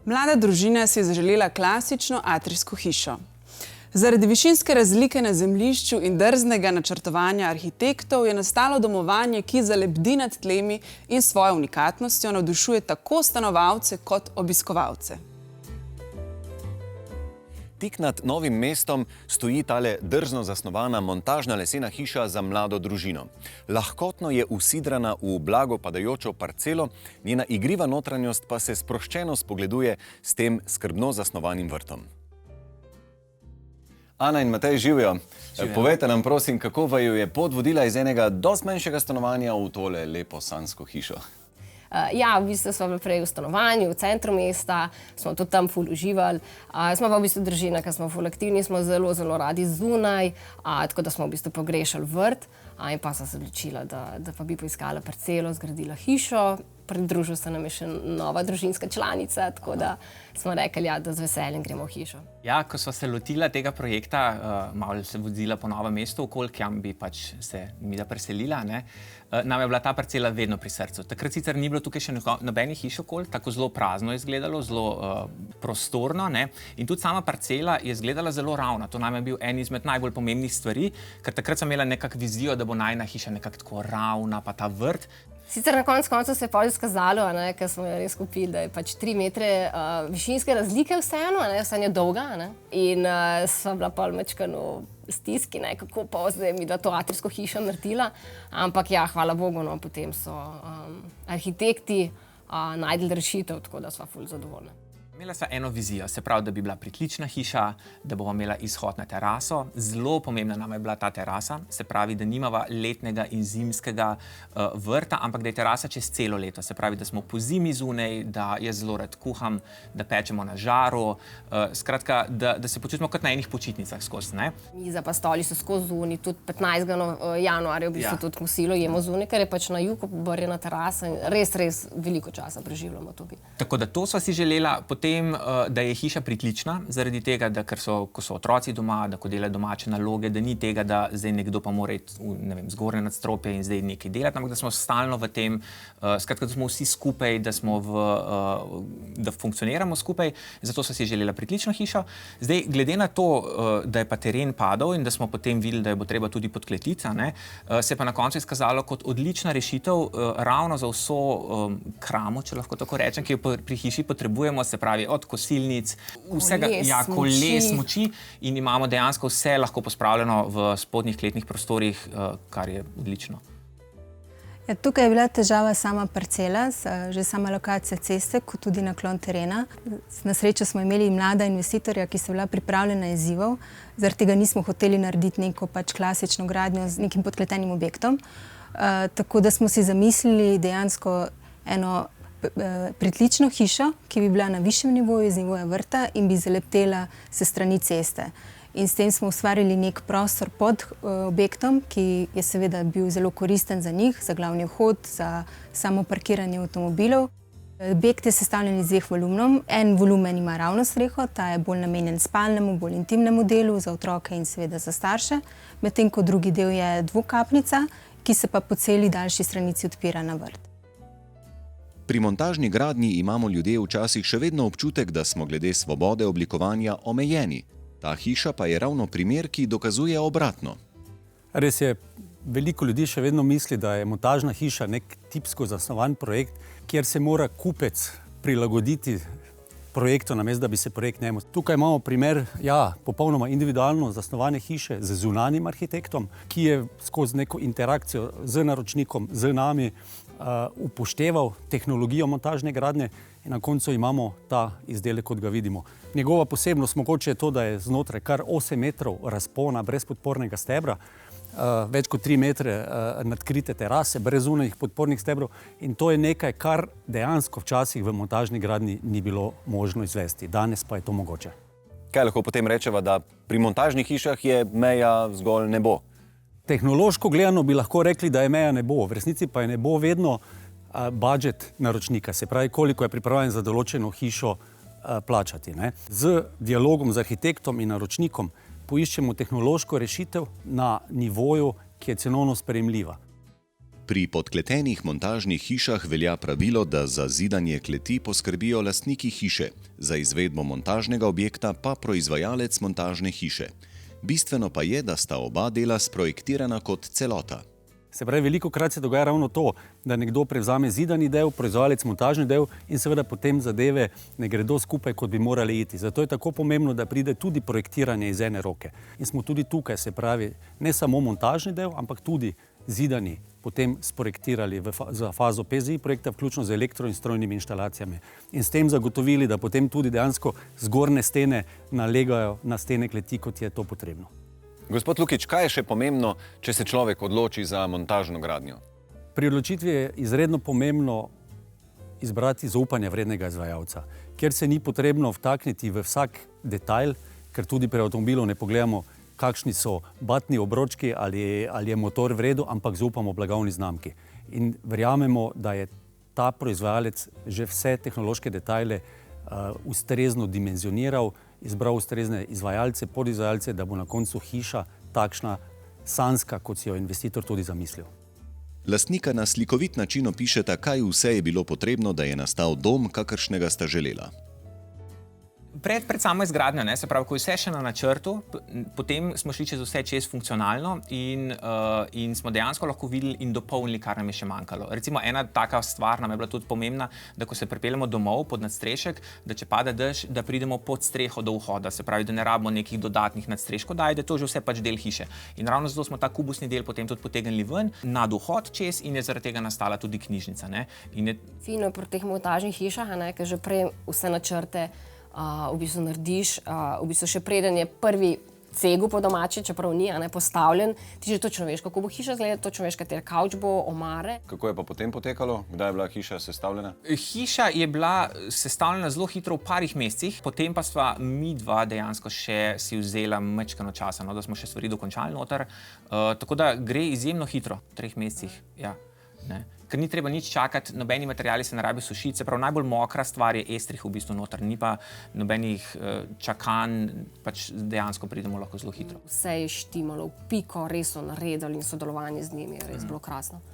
Mlada družina si je zaželela klasično atrijsko hišo. Zaradi višinske razlike na zemljišču in drznega načrtovanja arhitektov je nastalo domovanje, ki zalebdi nad tlemi in svojo unikatnostjo navdušuje tako stanovalce kot obiskovalce. Tik nad Novim mestom stoji tale drzno zasnovana montažna lesena hiša za mlado družino. Lahkotno je usidrana v blago padajočo parcelo, njena igriva notranjost pa se sproščeno spogleduje s tem skrbno zasnovanim vrtom. Ana in Matej, živijo. Povejte nam, prosim, kako vaju je pot vodila iz enega dosti manjšega stanovanja v tole lepo sanjsko hišo? Ja, v bistvu smo bili prej v stanovanju, v centru mesta, smo tudi tam ful uživali. Smo pa v bistvu družina, ker smo ful aktivni, smo zelo radi zunaj, tako da smo v bistvu pogrešali vrt in pa sem se odločila, da pa bi poiskala parcelo, zgradila hišo. Pridružila se nam je še nova družinska članica, tako da smo rekli, ja, da z veseljem gremo v hišo. Ja, ko sva se lotila tega projekta, malo se vozila po Novem mestu, kam bi pač se midva preselila, nam je bila ta parcela vedno pri srcu. Takrat sicer ni bilo tukaj še nobenih hiš okoli, tako zelo prazno je izgledalo, zelo prostorno, in tudi sama parcela je izgledala zelo ravna. To nam je bil en izmed najbolj pomembnih stvari, ker takrat sem imela nekako vizijo, da bo najina hiša nekako tako ravna, pa ta vrt. Sicer na koncu se je pol izkazalo, ker smo jo res kupili, da je pač 3 metre višinske razlike vseeno, vseeno je dolga, in sva bila pol majčkeno v stiski, kako pa zdaj mi da to atrijsko hišo naredila, ampak ja, hvala Bogu, potem so arhitekti našli rešitev, tako da sva ful zadovoljna. Imela sva eno vizijo, se pravi, da bi bila pritlična hiša, da bomo imela izhod na teraso. Zelo pomembna nam je bila ta terasa, se pravi, da nimava letnega in zimskega vrta, ampak da je terasa čez celo leto. Se pravi, da smo po zimi zunaj, da jaz zelo rad kuham, da pečemo na žaru, skratka, da se počutimo kot na enih počitnicah skozi, Miza pa stoli so skozi zunaj, tudi 15. januarja v bistvu tudi kosilo jemo zunaj, ker je pač na jugu obrjena terasa in res veliko časa preživljamo tukaj. Tako da to sva si želela, da je hiša pritlična, zaradi tega, da ko so otroci doma, da ko delajo domače naloge, da ni tega, da zdaj nekdo pa mora iti v zgornje nadstropje in zdaj nekaj delati, ampak da smo stalno v tem, skratka, da smo vsi skupaj, da funkcioniramo skupaj, zato sva si želela pritlično hišo. Zdaj, glede na to, da je pa teren padal in da smo potem videli, da je bo treba tudi podkletiti, se je pa na koncu izkazalo kot odlična rešitev ravno za vso kramo, če lahko tako rečem, ki jo pri hiši potrebujemo, se pravi od kosilnic, vsega, koles, smuči in imamo dejansko vse lahko pospravljeno v spodnjih kletnih prostorih, kar je odlično. Ja, tukaj je bila težava sama parcela, že sama lokacija ceste, kot tudi naklon terena. Na srečo smo imeli mlada investitorja, ki so bila pripravljena izzivov, zaradi tega nismo hoteli narediti neko pač klasično gradnjo z nekim podkletenim objektom. Tako da smo si zamislili dejansko eno pritlično hišo, ki bi bila na višjem nivoju, z nivoja vrta in bi zaleptela se strani ceste. In s tem smo ustvarili nek prostor pod objektom, ki je seveda bil zelo koristen za njih, za glavni vhod, za samo parkiranje avtomobilov. Objekt je sestavljen iz 2 volumnov. En volumen ima ravno streho, ta je bolj namenjen spalnemu, bolj intimnemu delu, za otroke in seveda za starše, medtem ko drugi del je dvokapnica, ki se pa po celi daljši stranici odpira na vrt. Pri montažni gradnji imamo ljudje včasih še vedno občutek, da smo glede svobode oblikovanja omejeni. Ta hiša pa je ravno primer, ki dokazuje obratno. Res je, veliko ljudi še vedno misli, da je montažna hiša nek tipsko zasnovan projekt, kjer se mora kupec prilagoditi projektu, namesto da bi se projekt njemu. Tukaj imamo primer, popolnoma individualno zasnovane hiše z zunanjim arhitektom, ki je skozi neko interakcijo z naročnikom, z nami, upošteval tehnologijo montažne gradnje in na koncu imamo ta izdelek, kot ga vidimo. Njegova posebnost mogoče je to, da je znotraj kar 8 metrov razpona brez podpornega stebra, več kot 3 metre nadkrite terase, brez zunanjih podpornih stebrov in to je nekaj, kar dejansko včasih v montažni gradnji ni bilo možno izvesti. Danes pa je to mogoče. Kaj lahko potem rečeva, da pri montažnih hišah je meja zgolj nebo? Tehnološko gledano bi lahko rekli, da je meja nebo, v resnici pa je nebo vedno budžet naročnika, se pravi, koliko je pripravljen za določeno hišo plačati. Z dialogom z arhitektom in naročnikom poiščemo tehnološko rešitev na nivoju, ki je cenovno sprejemljiva. Pri podkletenih montažnih hišah velja pravilo, da za zidanje kleti poskrbijo lastniki hiše, za izvedbo montažnega objekta pa proizvajalec montažne hiše. Bistveno pa je, da sta oba dela sprojektirana kot celota. Se pravi, velikokrat se dogaja ravno to, da nekdo prevzame zidani del, proizvajalec montažni del in seveda potem zadeve ne gredo skupaj, kot bi morali iti. Zato je tako pomembno, da pride tudi projektiranje iz ene roke. In smo tudi tukaj, se pravi, ne samo montažni del, ampak tudi zidani potem sprojektirali za fazo PZI projekta, vključno z elektro- in strojnimi inštalacijami. In s tem zagotovili, da potem tudi dejansko zgornje stene nalegajo na stene kleti, kot je to potrebno. Gospod Lukič, kaj je še pomembno, če se človek odloči za montažno gradnjo? Pri odločitvi je izredno pomembno izbrati zaupanja vrednega izvajalca, kjer se ni potrebno vtakniti v vsak detajl, ker tudi pri avtomobilu ne pogledamo, kakšni so batni obročki ali je motor v redu, ampak zaupamo blagovni znamki. In verjamemo, da je ta proizvajalec že vse tehnološke detajle ustrezno dimenzioniral, izbral ustrezne izvajalce, podizvajalce, da bo na koncu hiša takšna sanjska, kot si jo investitor tudi zamislil. Lastnika na slikovit način opišeta, kaj vse je bilo potrebno, da je nastal dom, kakršnega sta želela. Pred samo izgradnjo, se pravi, ko je vse še na načrtu, potem smo šli čez vse funkcionalno in smo dejansko lahko videli in dopolnili, kar nam je še manjkalo. Recimo ena taka stvar nam je bila tudi pomembna, da ko se pripeljemo domov pod nadstrešek, da če pada dež, da pridemo pod streho do vhoda, se pravi, da ne rabimo nekih dodatnih nadstreškov, da je to že vse pač del hiše. In ravno zato smo ta kubusni del potem tudi potegnili ven, nad vhod čez in je zaradi tega nastala tudi knjižnica. Fino pri teh montažnih hišah, ker že prej vse načrte v bistvu narediš, v bistvu še preden je prvi cegel po domači, čeprav ni postavljen, ti že točno veš, kako bo hiša izgledala, točno veš, kater kavč bo, omare. Kako je pa potem potekalo? Kdaj je bila hiša sestavljena? Hiša je bila sestavljena zelo hitro v parih mesecih, potem pa sva mi dva dejansko še si vzela majčkeno časa, da smo še stvari dokončali noter, tako da gre izjemno hitro, v 3 mesecih, ja. Ker ni treba nič čakati, nobeni materiali se ne rabi sušiti, se pravi, najbolj mokra stvar je estrih v bistvu noter, ni pa nobenih čakanj, pač dejansko pridemo lahko zelo hitro. Vse je štimalo v piko, res so naredili in sodelovanje z njimi je res bilo krasno.